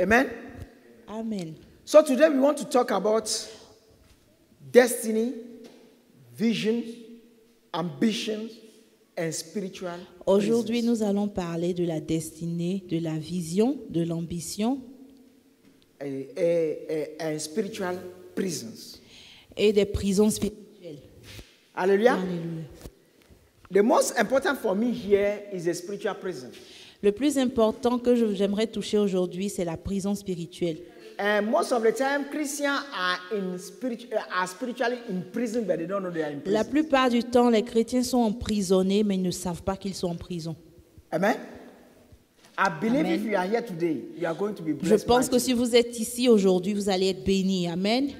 Amen? Amen. So today we want to talk about destiny, vision, ambition, and spiritual. Aujourd'hui, prisons. nous allons parler de la destinée, de la vision, de l'ambition And spiritual prisons. et des prisons spirituelles. Hallelujah. Alléluia. The most important for me here is a spiritual prison. Le plus important que j'aimerais toucher aujourd'hui, c'est la prison spirituelle. And most of the time, Christians are spiritually in prison, but they don't know they are in prison. La plupart du temps, les chrétiens sont emprisonnés, mais ils ne savent pas qu'ils sont en prison. Amen. I believe Amen. if you are here today, you are going to be Je blessed. pense que mightily. si vous êtes ici aujourd'hui, vous allez être bénis. Amen.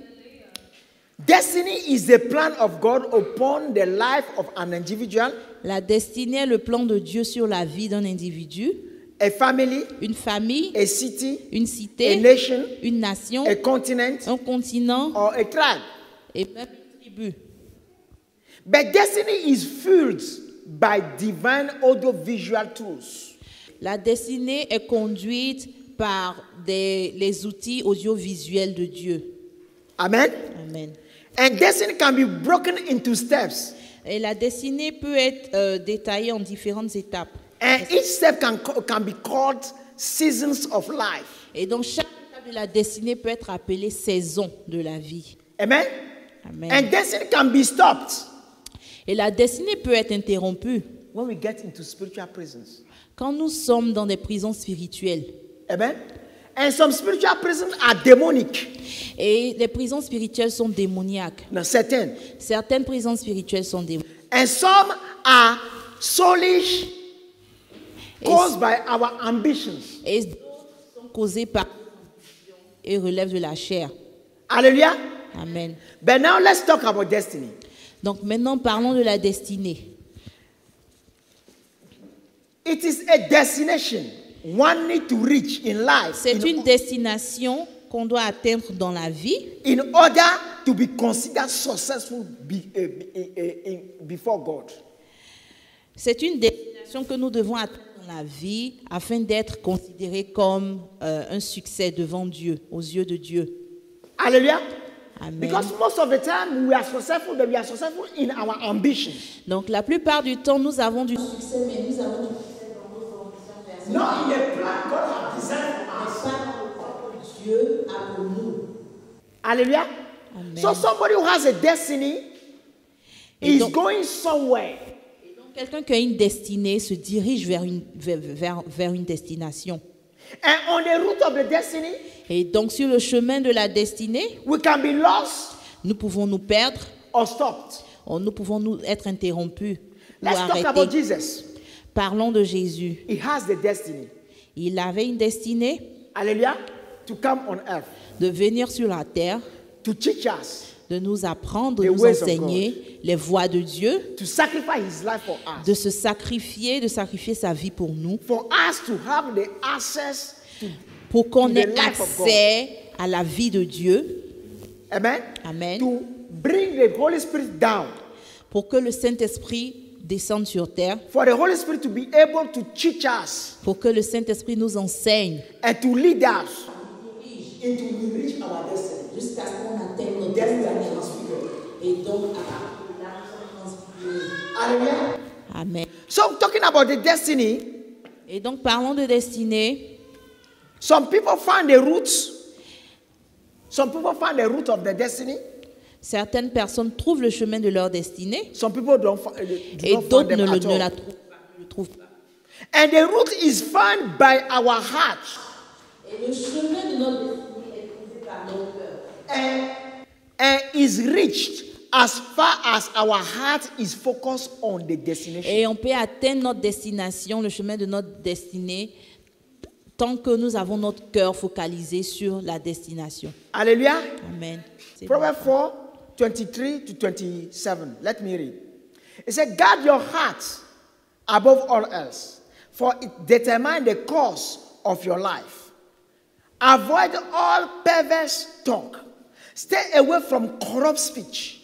Destiny is the plan of God upon the life of an individual, La destinée est le plan de Dieu sur la vie d'un individu, a family, une famille, a city, une a cité, nation, une nation, a continent, un continent or a tribe. et même une tribu. But destiny is fueled by divine audiovisual tools. La destinée est conduite par les outils audiovisuels de Dieu. Amen. Amen. And destiny can be broken into steps. Et la destinée peut être détaillée en différentes étapes. And each step can be called seasons of life. Et donc chaque étape de la destinée peut être appelée saison de la vie. Amen. Amen. And destiny can be stopped Et la destinée peut être interrompue when we get into spiritual prisons. quand nous sommes dans des prisons spirituelles. Amen. And some spiritual prisons are demonic. Et les prisons spirituelles sont démoniaques. Now, certain. Certaines prisons spirituelles sont démoniaques. And some are soulish, caused by our ambitions. Et d'autres sont causées par et relèvent de la chair. Hallelujah. Amen. But now let's talk about destiny. Donc maintenant, parlons de la destinée. It is a destination one need to reach in life C'est une destination qu'on doit atteindre dans la vie in order to be considered successful before God. C'est une destination que nous devons atteindre dans la vie afin d'être considérés comme un succès devant Dieu, aux yeux de Dieu. Hallelujah. Amen. Because most of the time we are successful, but we are successful in our ambition. Donc la plupart du temps, nous avons du succès, mais nous avons du succès dans nos ambitions personnelles. Not in the plan God has designed for us. Pas dans le plan que Dieu a pour nous. Hallelujah. Amen. So somebody who has a destiny Et is donc- going somewhere. Et donc quelqu'un qui a une destinée se dirige vers une destination. And on the route of the destiny, Et donc sur le chemin de la destinée, we can be lost nous pouvons nous perdre, or stopped. nous pouvons nous être interrompus ou Let's talk about arrêtés. Jesus. Parlons de Jésus. He has the destiny. Il avait une destinée Hallelujah. To come on earth, de venir sur la terre, to teach us, de nous apprendre, de The nous ways of enseigner les voies de Dieu, to sacrifice his life for us. de sacrifier sa vie pour nous, For us to have the access to, pour qu'on to the ait life of God. accès à la vie de Dieu. Amen. Amen. To bring the Holy Spirit down. Pour que le Saint-Esprit descende sur terre, For the Holy Spirit to be able to teach us pour que le Saint-Esprit nous enseigne. and to lead us. Into we reach our destiny, jusqu'à ce qu'on atteigne notre destinée transfigurée. Et donc, à partir de là, nous sommes transfigurés. Hallelujah. Amen. So talking about the destiny, Et donc, parlons de destinée. some people find the roots. Some people find the root of the destiny. Certaines personnes trouvent le chemin de leur destinée Some people do et not find d'autres them ne at all. la trouvent pas. Ne le trouvent pas. And the root is found by our heart. Et le chemin de notre destinée est trouvé par notre cœur. And is reached as far as our heart is focused on the destination. Et on peut atteindre notre destination, le chemin de notre destinée, tant que nous avons notre cœur focalisé sur la destination. Hallelujah. Amen. C'est Proverbs 4, 23 to 27. Let me read. It said, guard your heart above all else, for it determines the course of your life. Avoid all perverse talk. Stay away from corrupt speech.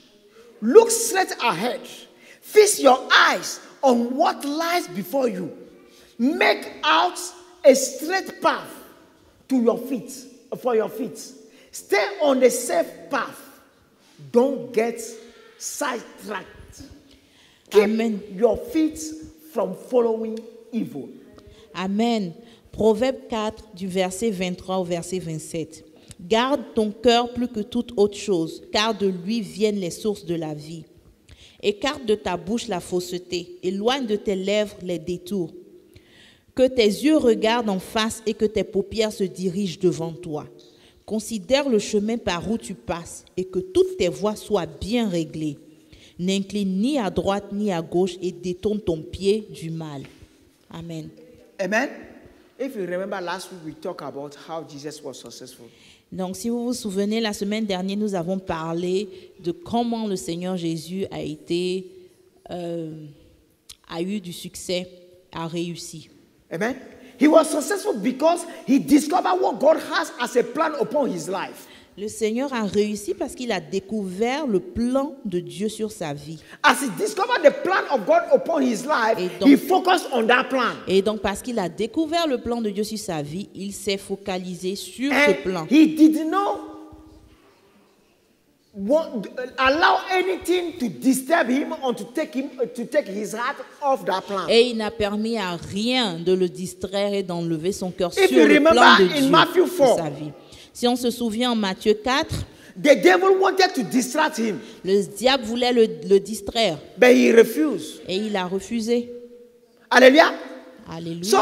Look straight ahead. Fix your eyes on what lies before you. Make out a straight path to your feet, for your feet. Stay on the safe path. Don't get sidetracked. Keep Amen. your feet from following evil. Amen. Proverbe 4 du verset 23 au verset 27. Garde ton cœur plus que toute autre chose, car de lui viennent les sources de la vie. Écarte de ta bouche la fausseté, éloigne de tes lèvres les détours. Que tes yeux regardent en face et que tes paupières se dirigent devant toi. Considère le chemin par où tu passes et que toutes tes voies soient bien réglées. N'incline ni à droite ni à gauche et détourne ton pied du mal. Amen. Amen. If you remember last week, we talked about how Jesus was successful. Donc, si vous vous souvenez, la semaine dernière, nous avons parlé de comment le Seigneur Jésus a eu du succès, a réussi. Amen. He was successful because he discovered what God has as a plan upon his life. Le Seigneur a réussi parce qu'il a découvert le plan de Dieu sur sa vie. As he discovered the plan of God upon his life, Et donc- he focused on that plan. Et donc, parce qu'il a découvert le plan de Dieu sur sa vie, il s'est focalisé sur ce plan. And he did not allow anything to disturb him or to take his heart off that plan. Et il n'a permis à rien de le distraire et d'enlever son cœur If sur you le remember plan de in Dieu Matthew sur 4, sa vie. Si on se souvient en Matthieu 4, the devil wanted to distract him, le diable voulait le distraire but he refused. et il a refusé. Hallelujah. Alléluia. So,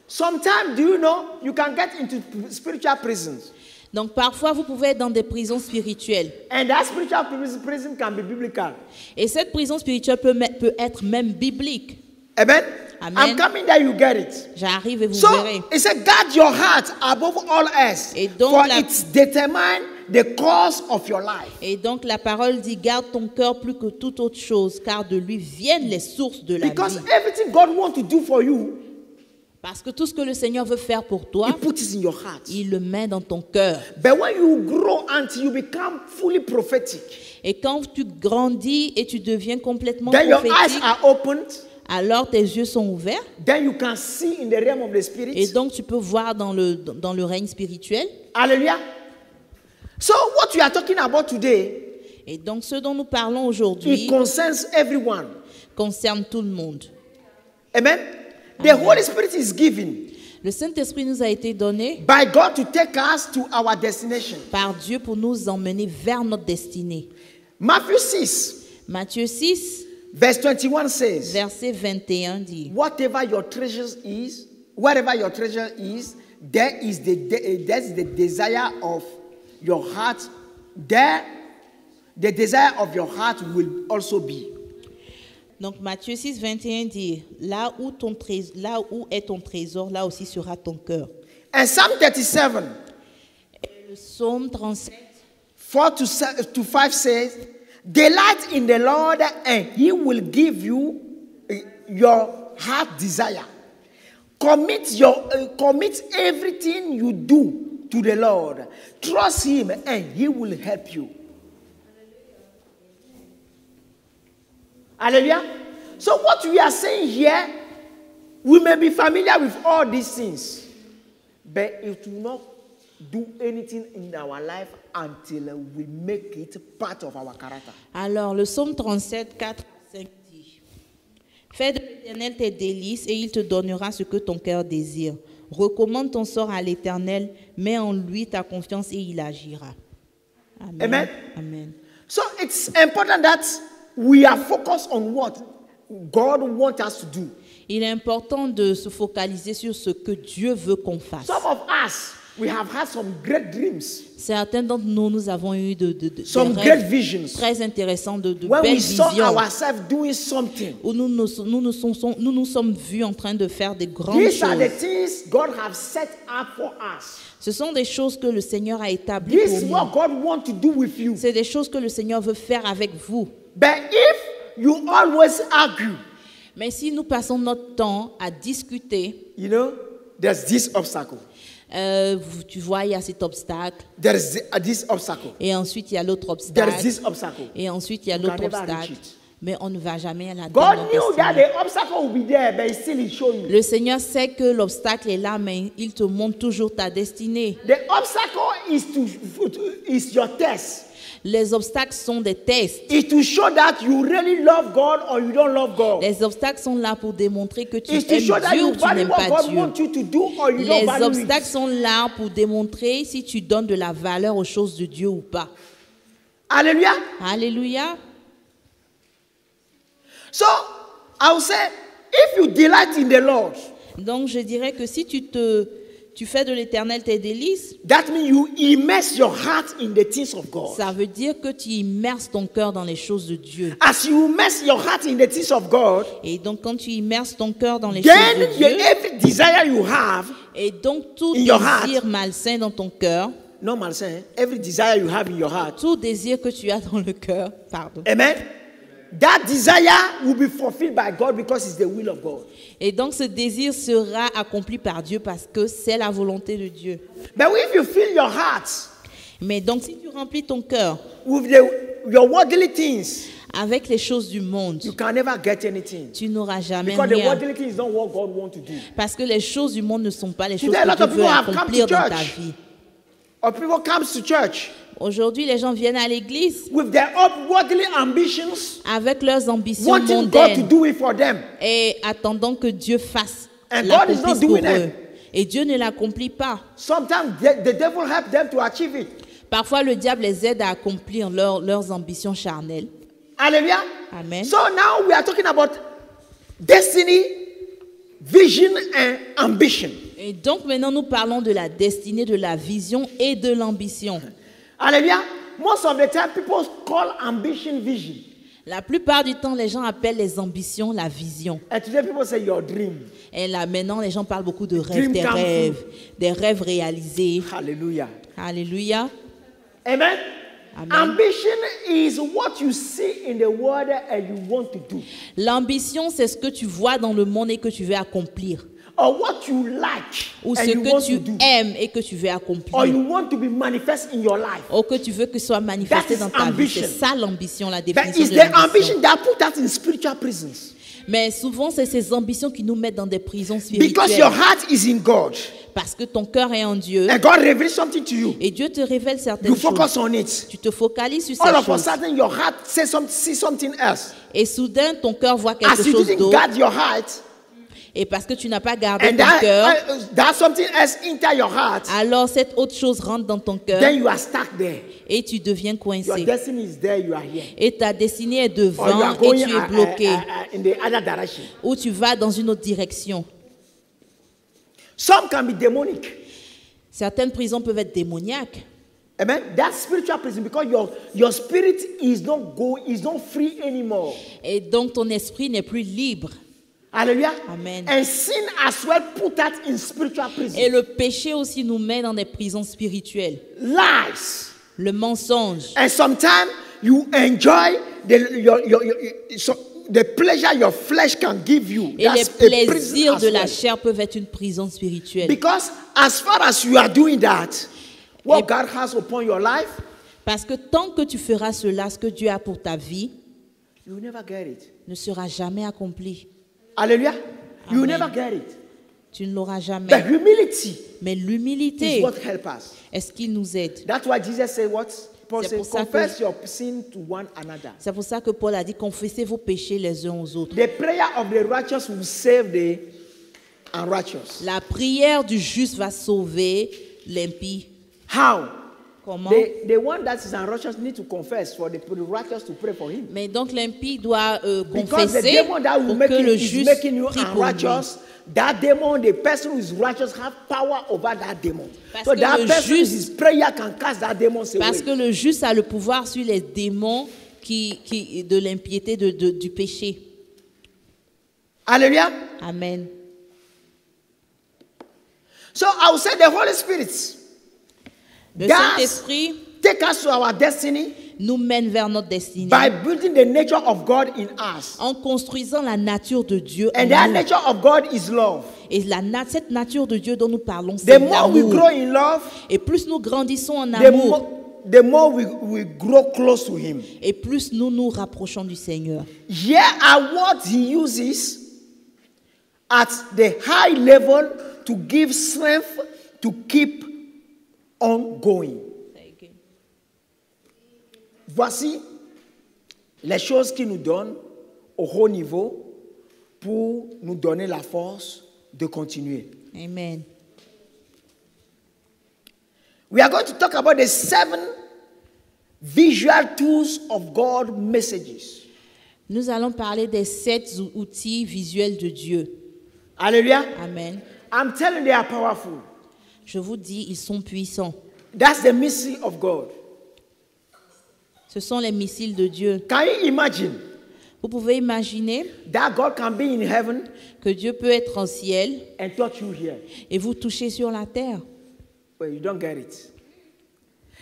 sometimes, do you know, you can get into spiritual prisons. Donc parfois, vous pouvez être dans des prisons spirituelles. And that spiritual prison can be biblical. Et cette prison spirituelle peut être même biblique. Amen? Amen. I'm coming there, you get it. J'arrive et vous So, verrez. it said, guard your heart above all else, Et donc for la- it's determine the course of your life. Et donc la parole dit, garde ton cœur plus que toute autre chose, car de lui viennent les sources de la Because vie. everything God wants to do for you, Parce que tout ce que le Seigneur veut faire pour toi, He puts it in your heart. il le met dans ton cœur. But when you grow until you become fully prophetic, Et quand tu grandis et tu deviens complètement then your eyes prophétique, are opened, alors tes yeux sont ouverts then you can see in the realm of the et spirit. donc tu peux voir dans le règne spirituel. Hallelujah. So what we are talking about today, Et donc ce dont nous parlons it aujourd'hui concerns everyone. concerne tout le monde. Amen. The Holy Spirit is given Le Saint-Esprit nous a été donné by God to take us to our destination. par Dieu pour nous emmener vers notre destinée. Matthew 6, Matthieu 6, verse 21 says, verset 21 dit, wherever your treasure is, there is the desire of your heart. There, the desire of your heart will also be. donc Matthieu 6, 21 dit, là où est ton trésor, là aussi sera ton cœur. And Psalm 37, Le psaume 37, 4 to 5 says, delight in the Lord and he will give you your heart desire. Commit everything you do to the Lord. Trust him and he will help you. Hallelujah. So what we are saying here, we may be familiar with all these things, but it will not do anything in our life until we make it part of our character. alors le psaume 37, 4 à 5 dit, fais de l'Éternel tes délices et il te donnera ce que ton cœur désire. Recommande ton sort à l'Éternel, mets en lui ta confiance et il agira. Amen. Amen. Amen. So it's important that we are focused on what God wants us to do. Il est important de se focaliser sur ce que Dieu veut qu'on fasse. Some of us, we have had some great dreams, Certains d'entre nous, nous avons eu des some rêves great visions. très intéressants, de When belles we saw visions, ourselves doing something, où nous nous sommes vus en train de faire des grandes these are the choses. things God has set up for us. Ce sont des choses que le Seigneur a établies This pour is nous. what God wants to do with you. C'est des choses que le Seigneur veut faire avec vous. But if you always argue, Mais si nous passons notre temps à discuter, you know, there's this obstacle. tu vois, il y a cet obstacle, There's this obstacle. et ensuite il y a l'autre There's obstacle, this obstacle. et ensuite il y a You can l'autre never reach obstacle. it. mais on ne va jamais à la God dans knew that destinée. the obstacle will be there, but still He showed you. Le Seigneur sait que l'obstacle est là, mais il te montre toujours ta destinée. The obstacle is your test. Les obstacles sont des tests. It's to show that you really love God or you don't love God. Les obstacles sont là pour démontrer que tu It's to aimes show that Dieu you ou tu value n'aimes what pas God Dieu. wants you to do or you don't Les value obstacles it. sont là pour démontrer si tu donnes de la valeur aux choses de Dieu ou pas. Hallelujah. Alléluia. So, I will say, if you delight in the Lord, Donc je dirais que si tu fais de l'Éternel tes délices, that means you immerse your heart in the things of God. ça veut dire que tu immerses ton cœur dans les choses de Dieu. As you immerse your heart in the things of God, Et donc quand tu immerses ton cœur dans les choses then de Dieu, every desire you have, et donc tout in your heart. désir malsain dans ton cœur, not malsain, every desire you have in your heart, tout désir que tu as dans le cœur, pardon. amen, that desire will be fulfilled by God because it's the will of God. Et donc ce désir sera accompli par Dieu parce que c'est la volonté de Dieu. But if you fill your heart Mais donc si tu remplis ton cœur with your worldly things, avec les choses du monde, you can never get anything. tu n'auras jamais Because the rien. worldly things is not what God wants to do. Parce que les choses du monde ne sont pas les choses Today, a lot que of Dieu veut people have come to accomplir dans ta church. vie. Or people comes to church Aujourd'hui, les gens viennent à l'église with their own worldly ambitions, avec leurs ambitions wanting God to mondaines do it for them. et attendant que Dieu fasse And God is not l'accomplisse pour doing eux. it. Et Dieu ne l'accomplit pas. Sometimes the devil helps them to achieve it. Parfois, le diable les aide à accomplir leurs ambitions charnelles. Hallelujah. Amen. So now we are talking about destiny, vision, and ambition. Et donc maintenant, nous parlons de la destinée, de la vision et de l'ambition. Hallelujah. Most of the time, people call ambition vision. La plupart du temps, les gens appellent les ambitions la vision. And today, people say your dream. Et là, maintenant, les gens parlent beaucoup de rêves, Dream des rêves réalisés. Hallelujah. Alléluia. Amen. Amen. Ambition is what you see in the world and you want to do, L'ambition, c'est ce que tu vois dans le monde et que tu veux accomplir. or what you like Ou and ce you want que tu to do, aimes et que tu veux or accomplir. you want to be manifest in your life. Ou que tu veux que ce soit manifesté That is dans ta vie. ambition. C'est ça l'ambition, la But définition it's de the l'ambition. ambition that put us in spiritual prisons. Mais souvent, c'est ces ambitions qui nous mettent dans des prisons Because spirituelles. your heart is in God. Parce que ton cœur est en Dieu. And God reveals something to you. Et Dieu te révèle certaines You choses. focus on it. Tu te focalises sur All ces of a choses. sudden, your heart sees something else. Et soudain, ton cœur voit quelque As you chose didn't d'autre. guard your heart, Et parce que tu n'as pas gardé and ton cœur, that something else enter your heart, alors cette autre chose rentre dans ton cœur then you are stuck there. et tu deviens Your coincé. destiny is there, you are here. Et ta destinée est Or you devant are et going tu es bloqué. in the other direction. Ou tu vas dans une autre direction. Some can be demonic. Certaines prisons peuvent être démoniaques. Amen. That's spiritual prison because your spirit is not free anymore. Et donc ton esprit n'est plus libre. Hallelujah. Amen. And sin as well put that in spiritual prison. Et le péché aussi nous met dans des prisons spirituelles. Lies. Le mensonge. And sometimes you enjoy the pleasure your flesh can give you. Et les That's a prison plaisirs as de la well. chair peuvent être une prison spirituelle. Because as far as you are doing that, what God has upon your life, Parce que tant que tu feras cela, ce que Dieu a pour ta vie you will never get it. ne sera jamais accompli. Hallelujah. You will Amen. never get it. Tu ne l'auras The jamais. humility Mais is l'humilité what helps us. est ce qui nous aide. That's why Jesus said what? Paul C'est said, pour ça confess que- your sin to one another. C'est pour ça que Paul a dit confessez vos péchés les uns aux autres. The prayer of the righteous will save the unrighteous. La prière du juste va sauver l'impie. How? Comment? The one that is unrighteous need to confess for the righteous to pray for him. Mais donc l'impie doit Because the confesser demon that will pour make que le is juste making you prie pour lui. unrighteous, that demon, the person who is righteous have power over that demon. Parce So que that le person, juste- his prayer can cast that demon Parce que away. le juste a le pouvoir sur les démons de l'impiété, du péché. Hallelujah. Amen. So I will say the Holy Spirit Le does Saint-Esprit take us to our destiny nous mène vers notre destinée by building the nature of God in us. en construisant la nature de Dieu en And that nous. nature of God is love. Et cette nature de Dieu dont nous parlons, The c'est more we grow l'amour. in love, Et plus nous grandissons en the amour, more, the more we grow close to Him. et plus nous nous rapprochons du Seigneur. Here are what He uses at the high level to give strength to keep on going. Voici les choses qui nous donnent au haut niveau pour nous donner la force de continuer. Amen. We are going to talk about the 7 visual tools of God messages. Nous allons parler des 7 outils visuels de Dieu. Hallelujah. Amen. I'm telling you, they are powerful. Je vous dis, ils sont puissants. That's the mystery of God. Ce sont les missiles de Dieu. Can you imagine Vous pouvez imaginer that God can be in heaven que Dieu peut être au ciel and touch you here? et vous toucher sur la terre. Well, you don't get it.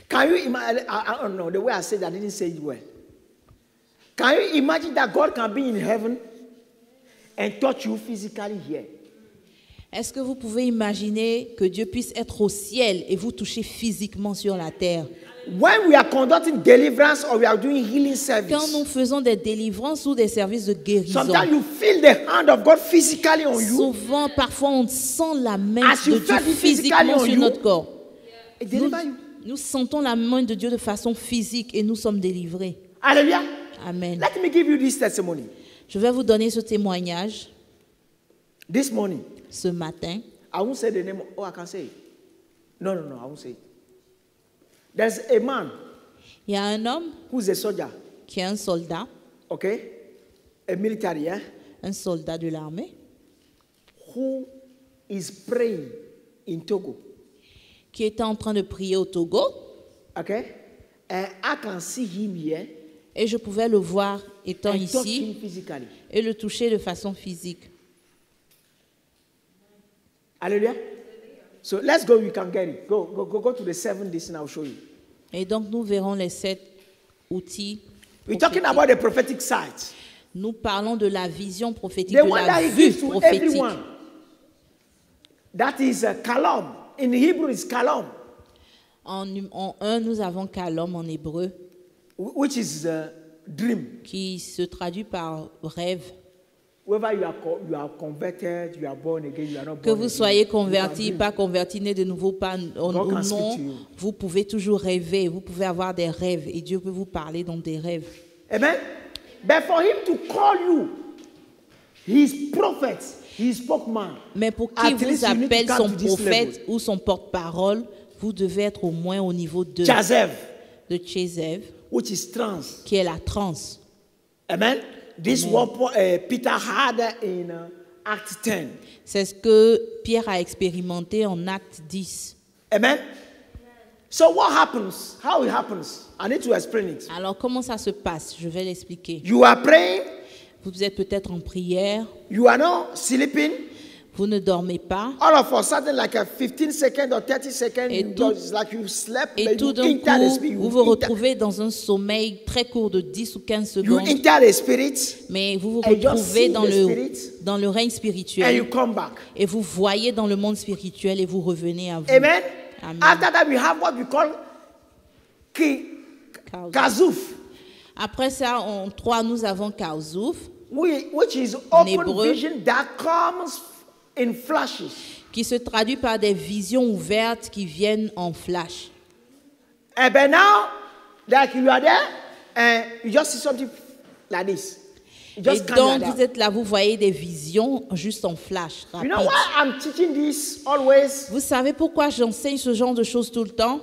Can you imagine? I don't know. The way I said it, I didn't say it well. Can you imagine that God can be in heaven and touch you physically here? Est-ce que vous pouvez imaginer que Dieu puisse être au ciel et vous toucher physiquement sur la terre? When we are conducting deliverance or we are doing healing service, Quand nous faisons des délivrances ou des services de guérison, sometimes you feel the hand of God physically on you. souvent, parfois, on sent la main As you de Dieu felt it physiquement physically on sur you, notre corps. It deliver you. Nous sentons la main de Dieu de façon physique et nous sommes délivrés. Hallelujah. Amen. Let me give you this testimony. Je vais vous donner ce témoignage This morning, ce matin. I won't say the name. Oh, I can say it. No, I won't say it. There's a man Il y a un homme who's a soldier, qui est un soldat, okay? A military, un soldat de l'armée, who is praying in Togo, qui était en train de prier au Togo, okay? And I can see him here et je pouvais le voir étant and touch ici him physically. et le toucher de façon physique. Hallelujah. So let's go. You can get it. Go to the 7 this and I'll show you. Et donc nous verrons les 7 outils. We're talking prophétiques. about the prophetic side. Nous parlons de la vision prophétique, The de one la that he vue gives to prophétique. everyone. That is kalam. In Hebrew, it's kalam, En 1, nous avons kalom en hébreu, which is dream. qui se traduit par rêve. Whether you are converted, you are born again, you are not born Que vous again, soyez you can converti, dream. pas converti, né de nouveau, pas ou God can speak non, to you. vous pouvez toujours rêver, vous pouvez avoir des rêves et Dieu peut vous parler dans des rêves. Amen. But for him to call you, his prophet, his spokesman. Mais pour At qui vous least you need to appelle come son to this prophète level. ou son porte-parole, vous devez être au moins au niveau 2 Jazev, de Tchézev, which is trans. qui est la transe. Amen. This Amen. what Peter had in Acts 10. C'est ce que Pierre a expérimenté en Acte 10. Amen. So what happens? How it happens? I need to explain it. Alors comment ça se passe? Je vais l'expliquer. You are praying. Vous êtes peut-être en prière, You are not sleeping. vous ne dormez pas, All of a sudden, like a 15 seconds or 30 seconds, Et you tout- just, like you slept. et but tout you d'un enter the coup, spirit. vous vous retrouvez dans un sommeil très court de 10 ou 15 You secondes, enter the spirit mais vous vous and just retrouvez see dans the le spirit règne and you spirituel come back. et vous voyez dans le monde spirituel et vous revenez à vous. Amen. Amen. After that, we have what we call kazuf, Après ça, en 3, nous avons Kaozouf, which is En open hébreu. vision that comes in flashes. qui se traduit par des visions ouvertes qui viennent en flash. And but now, like you are there, and you just see something like this. You Et just can't donc, like vous that. êtes là, vous voyez des visions juste en flash, You know rapide. why I'm teaching this always? Vous savez pourquoi j'enseigne ce genre de choses tout le temps?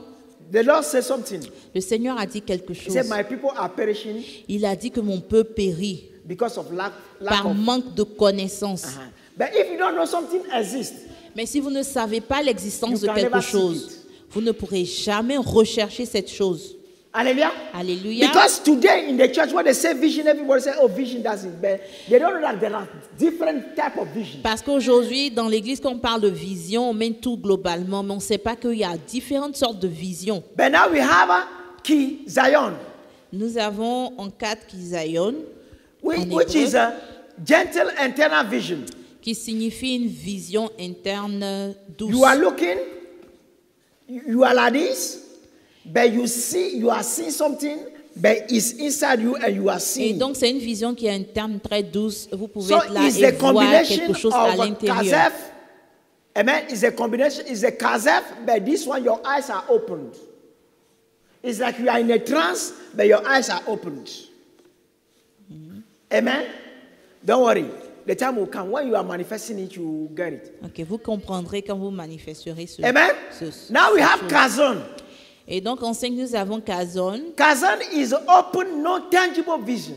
The Lord said something. Le Seigneur a dit quelque He chose. said, "My people are perishing Il a dit que mon peuple périt because of lack par of." manque de connaissances. But if you don't know something exists, Mais si vous ne savez pas l'existence You de can quelque never seek chose, it. vous ne pourrez jamais rechercher cette chose. hallelujah. Alléluia. Because today in the church, when they say vision, everybody say, "Oh, vision does it." But they don't know that there are different type of vision. Parce qu'aujourd'hui, dans l'Église, quand on parle de vision, on mène tout globalement, mais on ne sait pas qu'il y a différentes sortes de visions. But now we have a key Zion, Nous avons en 4 Kisayon, which hébreu. is a gentle internal vision. qui signifie une vision interne douce. You are looking, you are like this, but you are seeing something, but it's inside you and you are Et seeing. donc, c'est une vision qui est interne, très douce. Vous pouvez So être là it's et the voir combination quelque chose à of l'intérieur. kazef. Amen. It's a combination. It's a kazef, but this one your eyes are opened. It's like you are in a trance, but your eyes are opened. Amen. Don't worry. The time will come when you are manifesting it, you will get it. Ok, vous comprendrez quand vous manifesterez ce. Amen. Now we have kazon. Et donc, en 5, nous avons Kazon. Kazon is open, no tangible vision.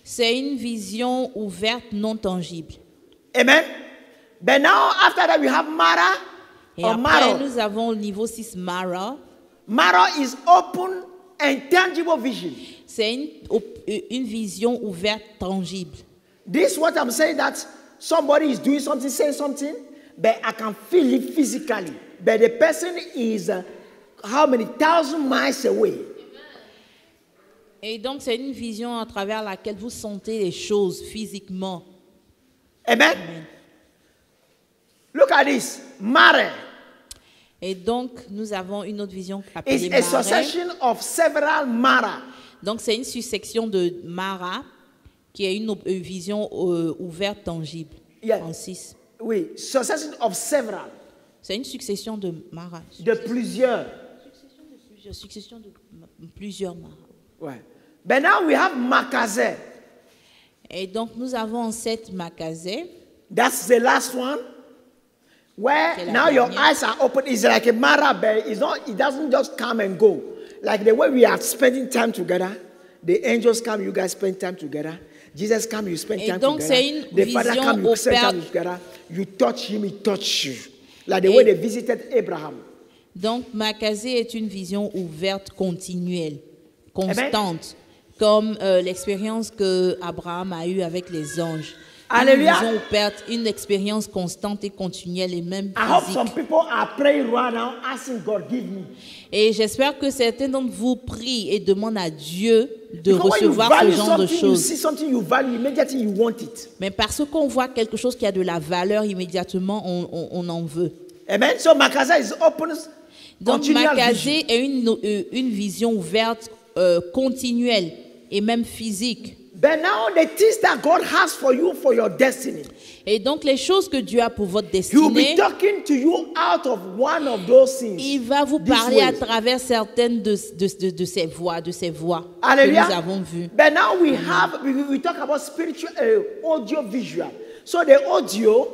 C'est une vision ouverte, non tangible. Amen. But now, after that, we have Mara Et or après, Maro. nous avons au niveau 6, Mara. Maro is open and tangible vision. C'est une vision ouverte, tangible. This is what I'm saying, that somebody is doing something, saying something, but I can feel it physically. But the person is how many thousand miles away? Et donc, c'est une vision à travers laquelle vous sentez les choses physiquement. Amen. Amen. Look at this. Mare Et donc, nous avons une autre vision is appelée a Mara. succession of several Mara. Donc, c'est une succession de Mara qui est une vision ouverte, tangible. Yeah. En 6. Oui, succession of several. C'est une succession de Mara. De plusieurs. Succession de plusieurs Mara. Ouais. But now we have Makaze. Et donc, nous avons en 7 Makazé. That's the last one. Where C'est la now your dernière. eyes are open. It's like a Mara, but it doesn't just come and go. Like the way we are spending time together. The angels come, you guys spend time together. Jesus come, you spend Et time donc, together. c'est une The Father vision come, you spend time ouverte. together. You touch him, he touch you. Like the Et- way they visited Abraham. Donc, Makazé est une vision ouverte, continuelle, constante, comme l'expérience que Abraham a eue avec les anges. Alléluia. Une vision ouverte, une expérience constante et continuelle et même I hope physique. some people are praying right now, asking God, give me. Et j'espère que certains d'entre vous prient et demandent à Dieu de Because when you recevoir ce value genre de something, you choses. see something you value, immediately you want it. Mais parce qu'on voit quelque chose qui a de la valeur, immédiatement, on en veut. Amen. So Makaza is open. Donc, Continual Makazé est une vision ouverte, continuelle et même physique. But now the things that God has for you for your destiny, Et donc, les choses que Dieu a pour votre He will be destinée, talking to you out of one of those things. il va vous This parler way. à travers certaines de ces voix que Hallelujah. nous avons vues. But now we talk about spiritual audio visual. So the audio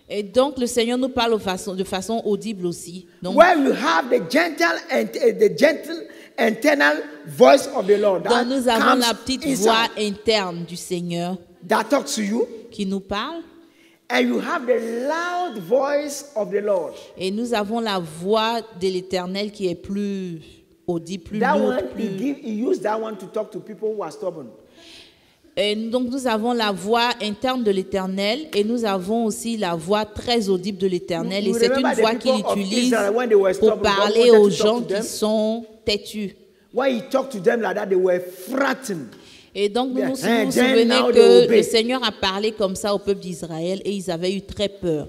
Et donc, le Seigneur nous parle de façon audible aussi. Donc, where you have the gentle internal voice of the Lord donc nous avons comes la petite inside, voix interne du Seigneur that talks to you, qui nous parle. and you have the loud voice of the Lord. Et nous avons la voix de l'Éternel qui est plus audible, plus That lourde. one, he used that one to talk to people who are stubborn. Et donc nous avons la voix interne de l'Éternel et nous avons aussi la voix très audible de l'Éternel. Et You c'est une remember the voix qu'il people of utilise Israel when they were pour stubborn, God parler wanted aux to talk gens to them. qui sont têtus. When he talked to them like that, they were frightened. Et donc vous Yeah. vous And vous then souvenez now they que obey. le Seigneur a parlé comme ça au peuple d'Israël et ils avaient eu très peur.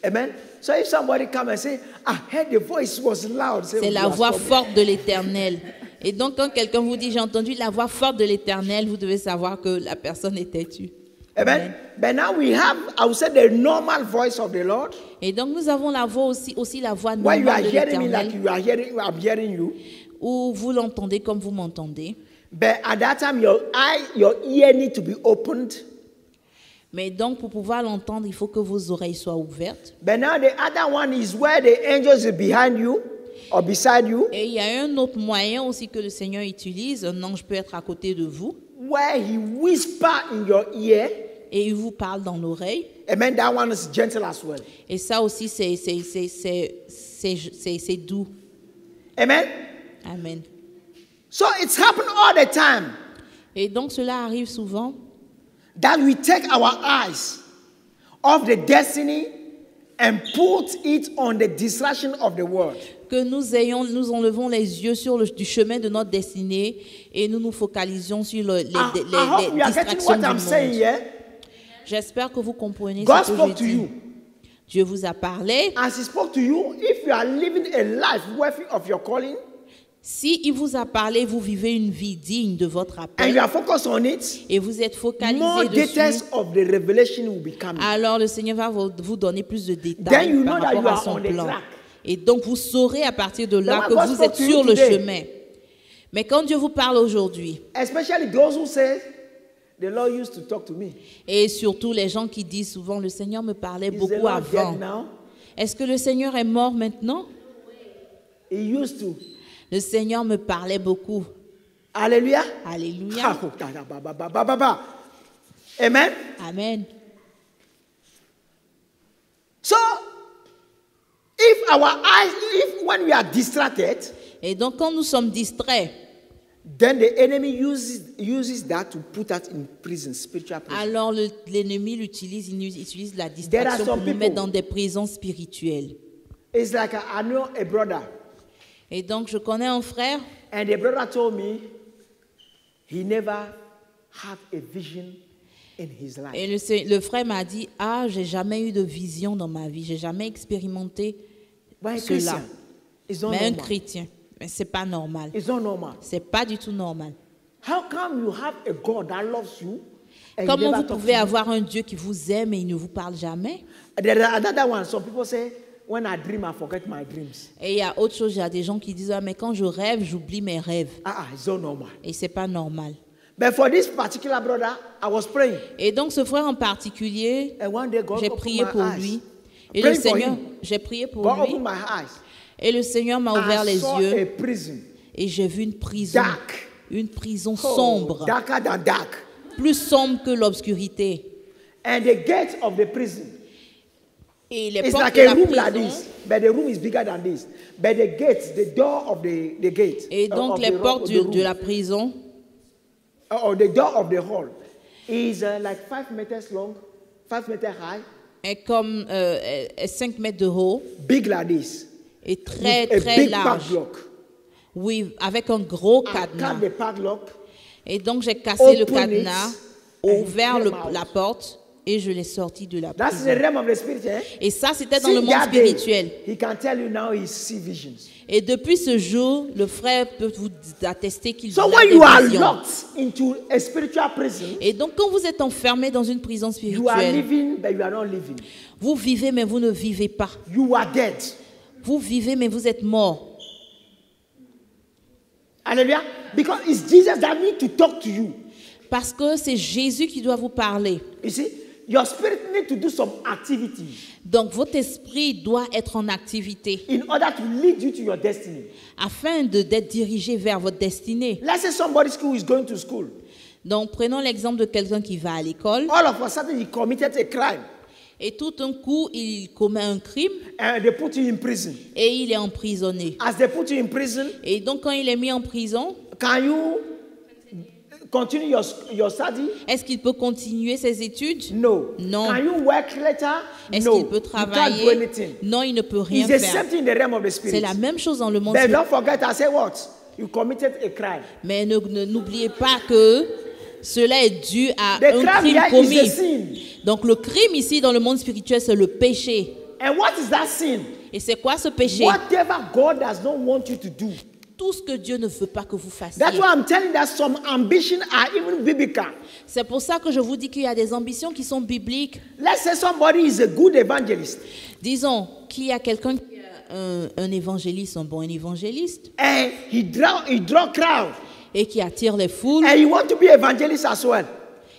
Amen. So if somebody come and say, I heard the voice was loud, say, C'est "You la are voix stubborn." forte de l'Éternel. Et donc quand quelqu'un vous dit j'ai entendu la voix forte de l'Éternel, vous devez savoir que la personne est têtue. Amen. But now we have, I would say, the normal voice of the Lord. Et donc nous avons la voix aussi la voix When you are normale de hearing me l'Éternel, like you are hearing, I'm hearing you. où vous l'entendez comme vous m'entendez. But at that time, your ear need to be opened. Mais donc, pour pouvoir l'entendre, il faut que vos oreilles soient ouvertes. But now the other one is where the angels are behind you or beside you, Et il y a un autre moyen aussi que le Seigneur utilise. Un ange peut être à côté de vous where he whisper in your ear. et il vous parle dans l'oreille. Amen. That one is gentle as well. Et ça aussi, c'est doux. Amen. Amen. So it's happened all the time Et donc, cela arrive souvent that we take our eyes off the destiny and put it on the distraction of the world. que nous enlevons les yeux du chemin de notre destinée et nous nous focalisions sur les I hope you are getting distractions what I'm du saying monde. here. J'espère que vous comprenez God ce que spoke je to dis. you. Dieu vous a parlé. As he spoke to you, if you are living a life worthy of your calling, Si il vous a parlé, vous vivez une vie digne de votre and appel you are focused on it, et vous êtes more focalisé details dessus, of the revelation will be coming. alors le Seigneur va vous donner plus de Then détails you par know that you rapport à are son on the plan. track. Et donc vous saurez à partir de là Now, que God vous spoke êtes to you sur le today. chemin. Mais quand Dieu vous parle aujourd'hui, Especially those who say, the Lord used to talk to me. et surtout les gens qui disent souvent, le Seigneur me parlait Is the beaucoup Lord avant. dead now? Est-ce que le Seigneur est mort maintenant? He used to. Le Seigneur me parlait beaucoup. Hallelujah. Alléluia. Amen. Amen. So, if our eyes, if when we are distracted, Et donc quand nous sommes distraits, then the enemy uses that to put us in prison, spiritual prison. alors l'ennemi l'utilise, il utilise la There are distraction some pour nous people- mettre dans des prisons spirituelles. It's like I know a brother, Et donc je connais un frère and the brother told me he never had a vision in his life. et le frère m'a dit, ah, j'ai jamais eu de vision dans ma vie, j'ai jamais expérimenté But a cela. Christian, it's not Mais un normal. chrétien, mais c'est pas normal. It's not normal. C'est pas du tout normal. How come you have a God that loves you and he Comment never vous talks to pouvez you? avoir un Dieu qui vous aime et il ne vous parle jamais? There are another one. Some people say, when I dream, I forget my dreams. Et il y a autre chose, il y a des gens qui disent, ah, mais quand je rêve, j'oublie mes rêves. It's not normal. Et c'est pas normal. But for this particular brother, I was praying. Et donc ce frère en particulier, And one day God j'ai opened prié my pour eyes. lui. Et Praying le for Seigneur, him. j'ai prié pour God lui. opened my eyes. Et le Seigneur m'a ouvert I les saw yeux a prison. et j'ai vu une prison. Dark. Une prison Oh, sombre. darker than dark. Plus sombre que l'obscurité. And the gate of the prison Et les is portes like de a la room like prison. this, but the room is bigger than this. But the gate, the door of the gate, Et donc of les the, portes of the de room, la prison, or the door of the hall, is like 5 meters long, 5 meters high, est comme 5 mètres de haut big like this, et très with a très big large. padlock. Oui, avec un gros I cadenas. cut the padlock. Et donc j'ai cassé le Open it cadenas, and ouvert came out. la porte et je l'ai sorti de la That's the prison. realm of the spirit. Eh? Et ça, c'était dans le Since monde that day, spirituel. he can tell you now he see visions. Et depuis ce jour, le frère peut vous attester qu'il So a when des you are visions. locked into a spiritual prison, Et donc quand vous êtes enfermé dans une prison you are spirituelle, living, but you are not living. vous vivez mais vous ne vivez pas. You are dead. Vous vivez mais vous êtes mort. Hallelujah. Because it's Jesus that need to talk to you. Parce que c'est Jésus qui doit vous parler. You see, your spirit need to do some activities Donc votre esprit doit être en activité in order to lead you to your destiny. afin d'être dirigé vers votre destinée. Let's say somebody who is going to school. Donc prenons l'exemple de quelqu'un qui va à l'école All of a sudden he committed a crime et tout un coup il commet un crime and they put you in prison. et il est emprisonné. As they put you in prison, Et donc quand il est mis en prison, can you continue your study? est-ce qu'il peut continuer ses études? No. Non. Can you work later? Est-ce No. qu'il peut You can't do travailler? anything. Non, il ne peut rien It's the faire. same thing in the realm of the C'est spirit. la même chose dans le monde But spirituel. don't forget, I say what? You committed a crime. Mais n'oubliez pas que cela est dû à The un crime crime here is commis. a sin. Donc le crime ici dans le monde spirituel, c'est le péché. And what is that sin? Et c'est quoi ce péché? Whatever God does not want you to do. Tout ce que Dieu ne veut pas que vous fassiez. That's why I'm telling that some ambition are even biblical. C'est pour ça que je vous dis qu'il y a des ambitions qui sont bibliques. Let's say somebody is a good evangelist Disons qu'il y a quelqu'un qui est un évangéliste, un bon évangéliste, and he draw crowd et qui attire les foules. and you want to be evangelist as well.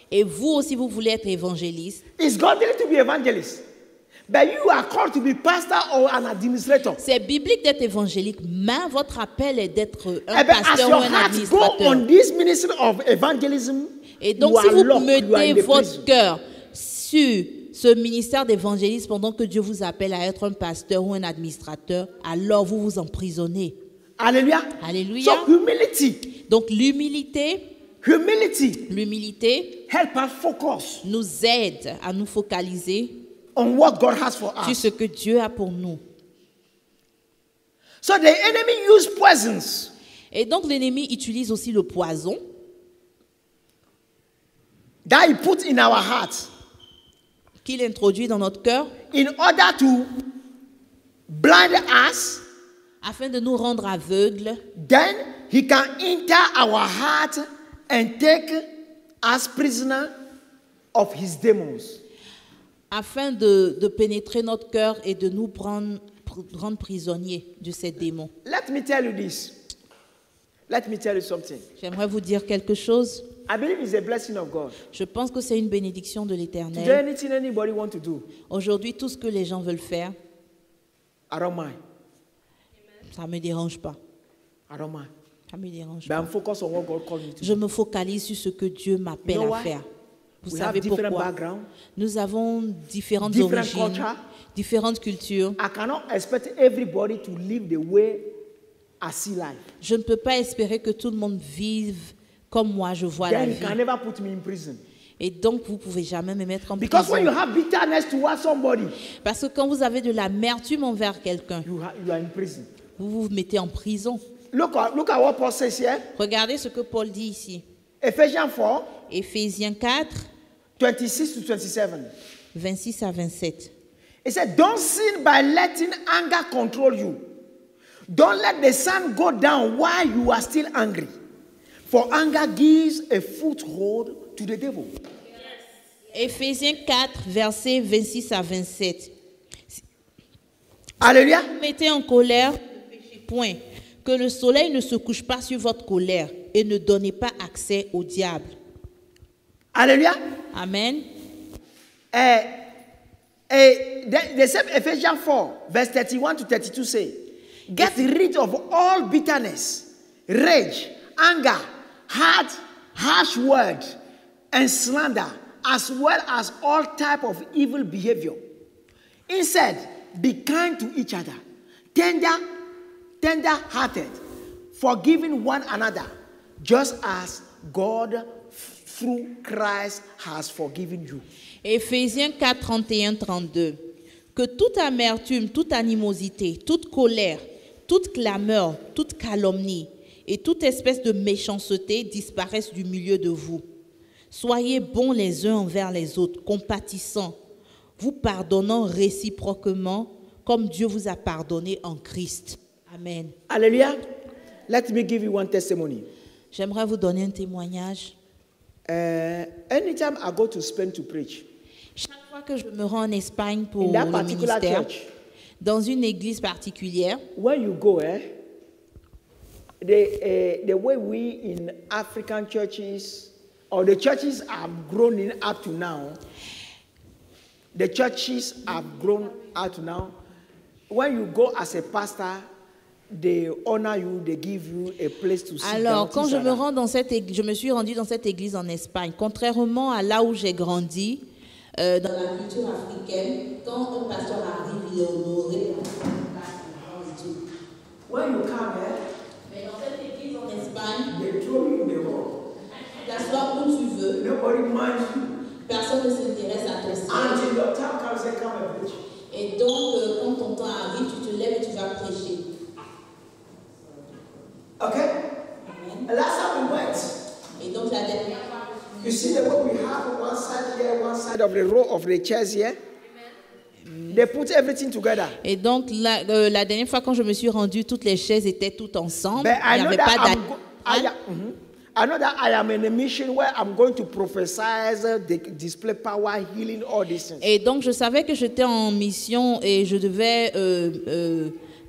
Et vous aussi, vous voulez être évangéliste. It's godly to be evangelist. But you are called to be pastor or an administrator. C'est biblique d'être évangélique, mais votre appel est d'être un Eh ben, as pasteur ou your un heart go administrateur. on this ministry of evangelism, Et donc, you si are vous locked, you are in mettez the votre prison. cœur sur ce ministère d'évangélisme pendant que Dieu vous appelle à être un pasteur ou un administrateur, alors vous vous emprisonnez. Hallelujah. Alléluia. So humility, Donc l'humilité help us focus nous aide à nous focaliser on what God has for sur us. ce que Dieu a pour nous. So the enemy use poisons Et donc l'ennemi utilise aussi le poison that he put in our hearts qu'il introduit dans notre cœur in order to blind us afin de nous rendre aveugles. then he can enter our heart and take us prisoner of his demons. Afin de pénétrer notre cœur et de nous rendre prisonniers de ces démons. Let me tell you this. Let me tell you something. J'aimerais vous dire quelque chose. I believe it's a blessing of God. Je pense que c'est une bénédiction de Today, l'Éternel. anything anybody want to do, Aujourd'hui, tout ce que les gens veulent faire, I don't mind. ça ne me dérange pas. I don't mind. Ça me dérange But pas. I'm focused on what God called me to Je do. me focalise sur ce que Dieu m'appelle You know à why? faire. Vous We have savez different pourquoi? background, Nous avons différentes different origines, culture. différentes cultures. I cannot expect everybody to live the way I see life. Je ne peux pas espérer que tout le monde vive comme moi je vois la Then you vie. can never put me in prison. Et donc, vous ne pouvez jamais me mettre en Because when you prison. have bitterness towards somebody, Parce que quand vous avez de l'amertume envers quelqu'un, you are in prison. vous vous mettez en prison. Look at what Paul says here. Regardez ce que Paul dit ici. Ephesians 4, Éphésiens 4, 26 to 27. 26 à 27. It said, don't sin by letting anger control you. Don't let the sun go down while you are still angry. For anger gives a foothold to the devil. Éphésiens 4, versets 26 à 27. Hallelujah. Vous mettez en colère, ne péchez point. Que le soleil ne se couche pas sur votre colère et ne donnez pas accès au diable. Hallelujah. Amen. The same Ephesians 4, verse 31 to 32 say, get rid of all bitterness, rage, anger, harsh words, and slander, as well as all type of evil behavior. Instead, be kind to each other, tender-hearted, forgiving one another, just as God through Christ has forgiven you. Éphésiens 4, 31, 32. Que toute amertume, toute animosité, toute colère, toute clameur, toute calomnie et toute espèce de méchanceté disparaissent du milieu de vous. Soyez bons les uns envers les autres, compatissants, vous pardonnant réciproquement comme Dieu vous a pardonné en Christ. Amen. Hallelujah. Let me give you one testimony. J'aimerais vous donner un témoignage. Anytime I go to Spain to preach, Chaque fois que je me rends en Espagne pour in that le particular ministère, church, dans une église particulière, when you go, the way we in African churches, or the churches have grown in up to now, the churches have grown up to now. When you go as a pastor, they honor you, they give you a place to sit alors down, quand things je like me that. rends dans cette église, je me suis rendue dans cette église en Espagne. Contrairement à là où j'ai grandi, dans la culture africaine, quand un pasteur arrive, il est honoré. When you come Mais dans cette église en Espagne, they throw you in the hall. tu t'assois où tu veux, Nobody minds you. personne ne s'intéresse à ton siège. Until your time comes, they come and preach. Et donc, quand ton temps arrive, tu te lèves et tu vas prêcher. Okay? Amen. And last time we went, Et donc, la dernière fois, you see the way we have one side here, one side of the row of the chairs here? They put everything together. Et donc, la dernière fois, quand je me suis rendue, toutes les chaises étaient toutes ensemble. But Il I n'y know avait that pas I know that I am in a mission where I'm going to prophesy, display power, healing, all these things. Et donc, je savais que j'étais en mission et je devais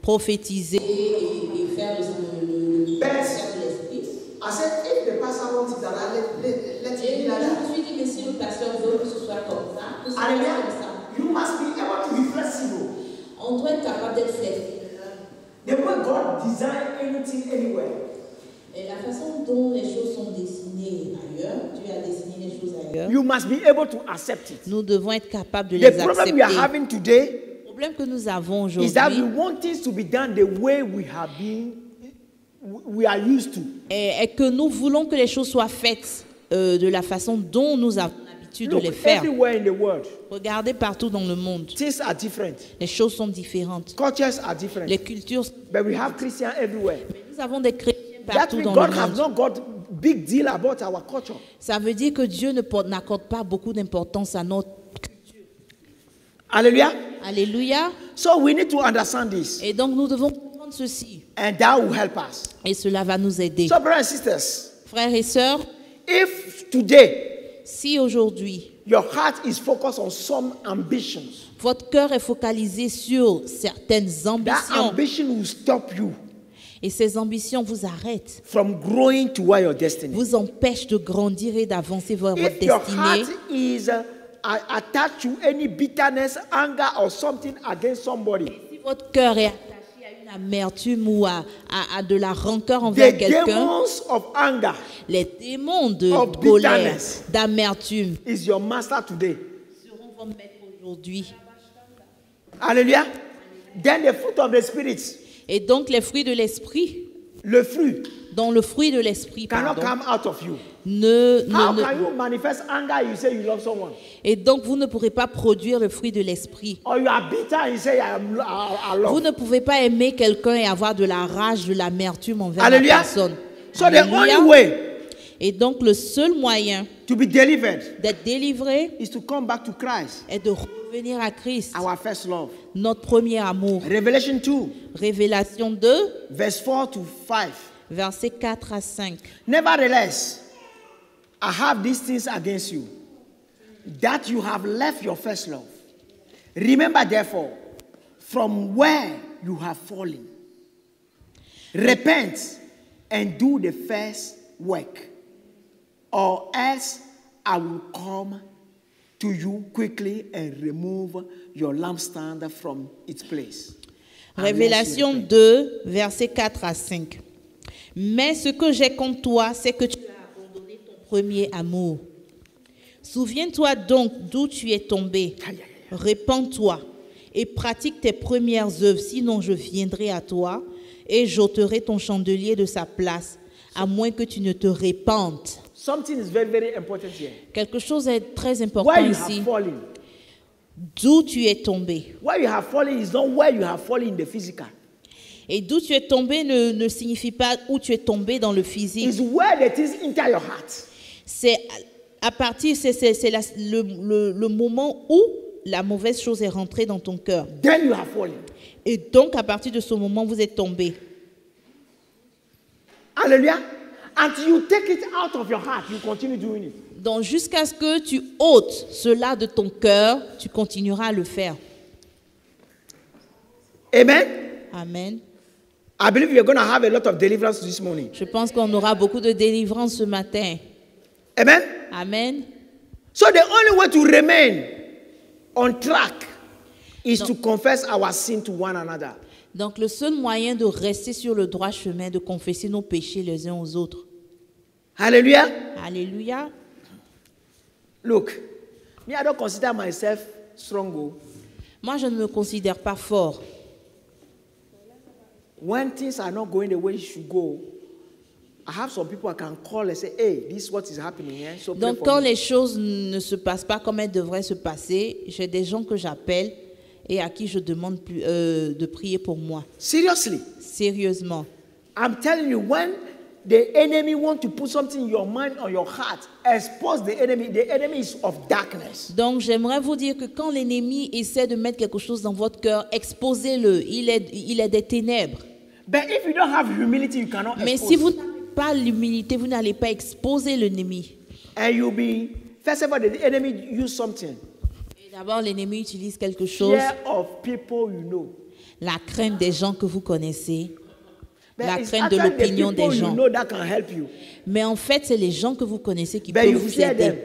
prophétiser et faire le ministère de l'Esprit. I said, if the pastor wants it, let Et it be like je that. me suis dit, mais si le pasteur veut que ce soit comme ça, que ce soit Hallelujah. comme ça, You must be able to be flexible. on doit être capable d'être flexible. The way God designed anything anywhere. Et la façon dont les choses sont dessinées ailleurs, Dieu a dessiné les choses ailleurs, You must be able to accept it. nous devons être capables de The les problem we are accepter. having today Le problème que nous avons is that we aujourd'hui want things to be done the way we are used to. est que nous voulons que les choses soient faites de la façon dont nous avons l'habitude de Look, les faire. everywhere in the world, Regardez partout dans le monde, things are different. les choses sont différentes. Cultures are different. Les cultures, But we have Christians everywhere. nous avons des chrétiens That partout means dans God le has monde. not got big deal about our culture. Ça veut dire que Dieu n'accorde pas beaucoup d'importance à notre culture. Hallelujah. Alléluia. So we need to understand this. Et donc nous devons comprendre apprendre ceci. And that will help us. Et cela va nous aider. So, brothers and sisters, Frères et sœurs, if today si aujourd'hui, your heart is focused on some ambitions, votre cœur est focalisé sur certaines that ambitions ambition will stop you et ces ambitions vous arrêtent, from growing toward your destiny. vous empêchent de grandir et d'avancer vers votre If your destinée. heart is attached to any bitterness, anger, or something against somebody, Si votre cœur est attaché à une amertume ou à de la rancœur envers the quelqu'un, demons of anger les démons de of colère, bitterness d'amertume is your master today. seront vos maîtres aujourd'hui. Hallelujah. Then the fruit of the spirit, Et donc les fruits de l'esprit, le fruit, dont le fruit de l'esprit, cannot pardon, come out of you. ne, How ne- can ne- you manifest anger? You say you love someone, et donc vous ne pourrez pas produire le fruit de l'esprit. or you are bitter and you say I Vous love. ne pouvez pas aimer quelqu'un et avoir de la rage, de l'amertume envers Hallelujah. la personne. So the Alléluia. only way Et donc le seul moyen to be delivered d'être délivré is to come back to Christ, est de revenir à Christ, our first love. notre premier amour. Revelation 2, Révélation 2, verse 4 to 5. versets 4 à 5. Nevertheless, I have these things against you, that you have left your first love. Remember, therefore, from where you have fallen, repent and do the first work, or else I will come to you quickly and remove your lampstand from its place. Unless you Révélation repent. 2, versets 4 à 5. Mais ce que j'ai contre toi, c'est que tu as abandonné ton premier amour. Souviens-toi donc d'où tu es tombé. Aïe, aïe, aïe. Répands-toi et pratique tes premières œuvres, sinon je viendrai à toi et j'ôterai ton chandelier de sa place, à moins que tu ne te répandes. Something is very, very important here. Quelque chose est très Where important you ici. have fallen. D'où tu es tombé. Where you have fallen is not where you have fallen in the physical. Et d'où tu es tombé ne signifie pas où tu es tombé dans le physique. It's where the things enter your heart. C'est à partir, le moment où la mauvaise chose est rentrée dans ton cœur. Then you have fallen. Et donc, à partir de ce moment, vous êtes tombé. Hallelujah. Until you take it out of your heart, you continue doing it. Donc, jusqu'à ce que tu ôtes cela de ton cœur, tu continueras à le faire. Amen. Amen. I believe you're going to have a lot of deliverance this morning. Je pense qu'on aura beaucoup de délivrance ce matin. Amen. Amen. So the only way to remain on track is to confess our sin to one another. Donc, le seul moyen de rester sur le droit chemin, de confesser nos péchés les uns aux autres. Hallelujah. Alléluia. Look, me, I don't consider myself strong. Moi, je ne me considère pas fort. When things are not going the way it should go, I have some people I can call and say, hey, this is what is happening here. So pray Donc, for quand me. les choses ne se passent pas comme elles devraient se passer, j'ai des gens que j'appelle et à qui je demande de prier pour moi. Seriously, Sérieusement. I'm telling you, when the enemy wants to put something in your mind or your heart, expose the enemy. The enemy is of darkness. Donc, j'aimerais vous dire que quand l'ennemi essaie de mettre quelque chose dans votre cœur, exposez-le. Il est des ténèbres. But if you don't have humility, you cannot Mais expose. si vous n'avez pas l'humilité, vous n'allez pas exposer l'ennemi. And you'll be, first of all, the enemy use something. Et d'abord, l'ennemi utilise quelque chose, Fear of people you know. la crainte des gens que vous connaissez, But la it's crainte de actually the l'opinion people des you gens. know that can help you. Mais en fait, c'est les gens que vous connaissez qui But peuvent you vous fear aider. them.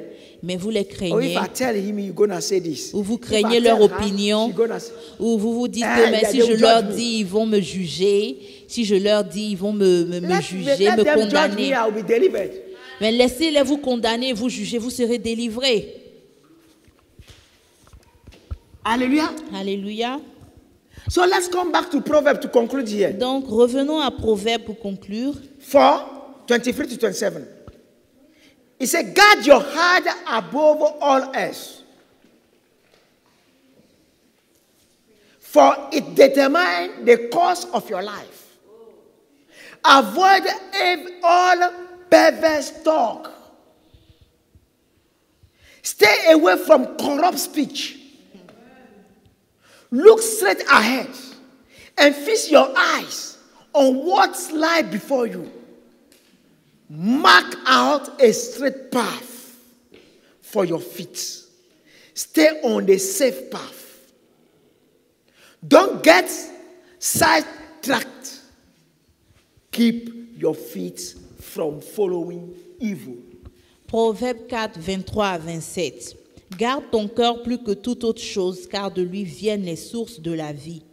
Mais vous les Or if craignez, I tell him, you're going to say this. ou vous If I craignez tell leur her, opinion, she's gonna say- ou vous vous dites Ah, que mais yeah, si they je will leur judge me. dis, ils vont me juger. Si je leur dis, ils vont me juger, let me them judge me, condamner. I'll be delivered. Mais laissez-les vous condamner et vous juger, vous serez délivrés. Hallelujah. Alléluia. So let's come back to Proverbs to conclude here. Donc, revenons à Proverbe pour conclure. 4, 23 to 27. It said, guard your heart above all else, for it determines the course of your life. Avoid all perverse talk. Stay away from corrupt speech. Look straight ahead and fix your eyes on what lie before you. Mark out a straight path for your feet. Stay on the safe path. Don't get sidetracked. Keep your feet from following evil. Proverbe 4, 23 à 27. Garde ton cœur plus que toute autre chose, car de lui viennent les sources de la vie.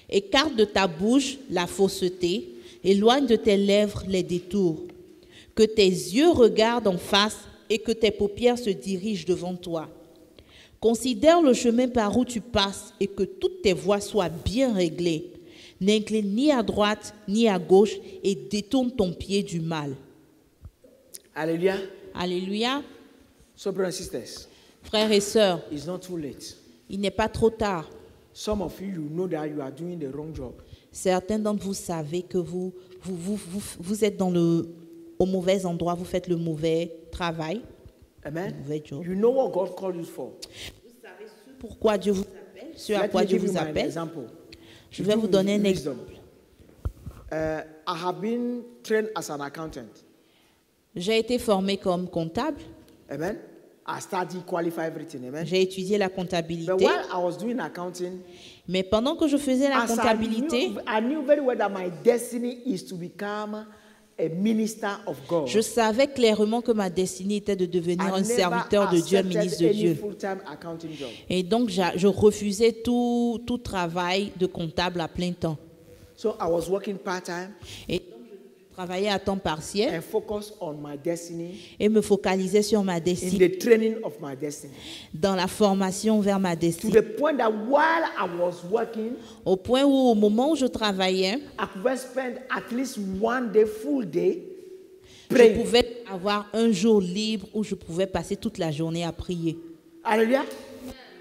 Écarte de ta bouche la fausseté, éloigne de tes lèvres les détours. Que tes yeux regardent en face et que tes paupières se dirigent devant toi. Considère le chemin par où tu passes et que toutes tes voies soient bien réglées. N'incline ni à droite ni à gauche et détourne ton pied du mal. Alléluia. Alléluia. So, brothers and sisters, Frères et sœurs, it's not too late. il n'est pas trop tard. Some of you, you know that you are doing the wrong job. Certains d'entre vous savez que vous êtes au mauvais endroit, vous faites le mauvais travail. Amen. Le mauvais job. You know what God called you for. Vous savez pourquoi Dieu vous appelle, ce à Let quoi me Dieu give you vous my appelle. example. Je vais vous donner un Wisdom. exemple. I have been trained as an accountant. J'ai été formé comme comptable. Amen. I studied, qualify everything. Amen. J'ai étudié la But comptabilité. while I was doing accounting, Mais pendant que je faisais la as comptabilité, I knew very well that my destiny is to become a minister of God. je savais clairement que ma destinée était de devenir I un never serviteur de Dieu, un accepted ministre de any Dieu. full-time accounting job. Et donc, je refusais tout travail de comptable à plein temps. So I was working part-time Et donc, je travaillais à temps partiel and focused on my destiny, et me focalisais sur ma in destinée, the training of my destiny. dans la formation vers ma To destinée. the point that while I was working, Au point où, au moment où je travaillais, I could spend at least one day, full day, je praying. pouvais avoir un jour libre où je pouvais passer toute la journée à prier. Hallelujah.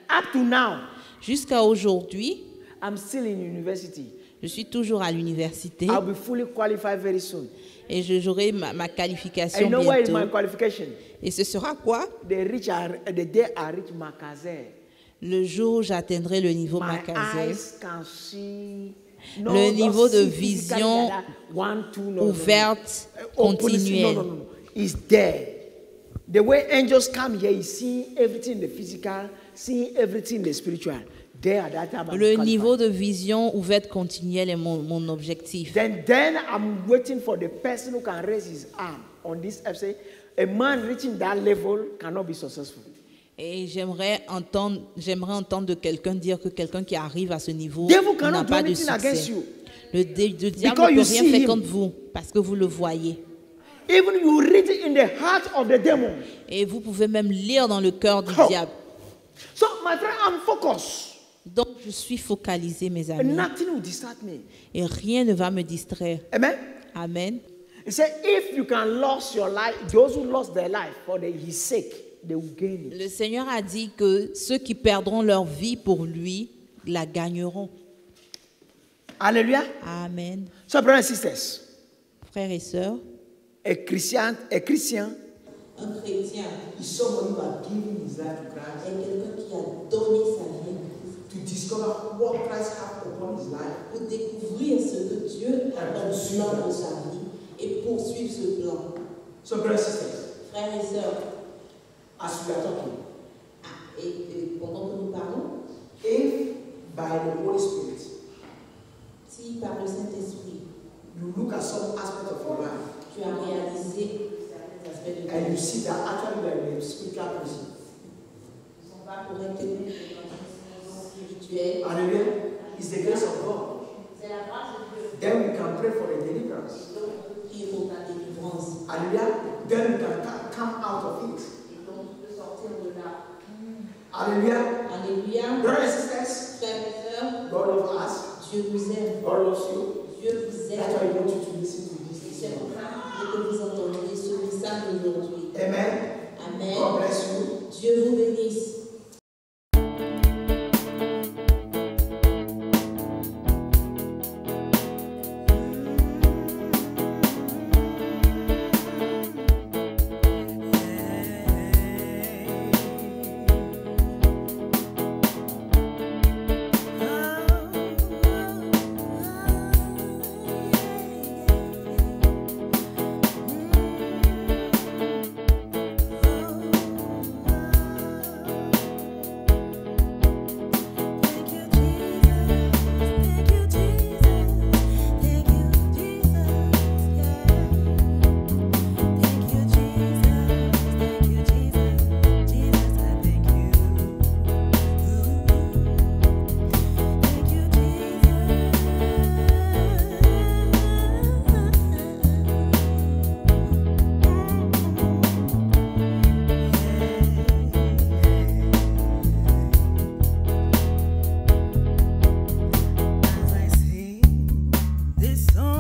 Up to now, Jusqu'à aujourd'hui, I'm still in university. je suis toujours à l'université I'll be fully qualified very soon. et j'aurai ma And qualification you know where is my bientôt. qualification? Et ce sera quoi? The day I reach Makaze. Le jour où j'atteindrai le niveau My Makazer, eyes can see. Le niveau de see physically vision like that. One, two, no, ouverte, No, continuelle. no, no, no. It's there. The way angels come here is seeing everything in the physical, seeing everything in the spiritual. There, at that time, I'm Le qualified. niveau de vision ouverte continuelle est mon objectif. Then I'm waiting for the person who can raise his arm on this earth. Say, a man reaching that level cannot be successful. Et j'aimerais entendre de quelqu'un dire que quelqu'un qui arrive à ce niveau Devil cannot n'a do pas de anything against succès. you. Le diable Because ne you peut rien see faire him. contre vous parce que vous le voyez. Even you read it in the heart of the demon. Et vous pouvez même lire dans le cœur du Oh. diable. So, my friend, I'm focused. Donc, je suis focalisé, mes And amis. nothing will distract me. Et rien ne va me distraire. Amen. Amen. He said, if you can lose your life, those who lost their life for his sake, they will gain it. Le Seigneur a dit que ceux qui perdront leur vie pour lui la gagneront. Hallelujah. Amen. So, brothers and sisters, Frères et sœurs, a Christian un chrétien is someone who has given his life to Christ est quelqu'un qui a donné sa vie à Christ to discover what Christ has upon his life pour découvrir ce que Dieu a comme plan pour sa vie et poursuivre ce plan. So, brothers and sisters, Frères et sœurs, as we are talking, et pendant que nous parlons, if by the Holy Spirit si par le Saint-Esprit, you look at some aspect of your life tu as réalisé certains aspects de ta and you vie see that actually you are a spiritual person, qui ne sont pas correctement spirituels, hallelujah, it's the grace of God. c'est la grâce de Dieu. Then we can pray for a deliverance. Donc, prier pour ta délivrance. Hallelujah. Then we can come out of it. Et donc, tu peux sortir de là. Hallelujah. Alléluia. Brothers and sisters, Frères et sœurs, God loves us. Dieu vous aime. God loves you. Dieu vous That's why aime. He wants you to listen to this. Et c'est pour ça que vous entendez ce message aujourd'hui. Amen. Amen. God bless you. Dieu vous bénisse. descend.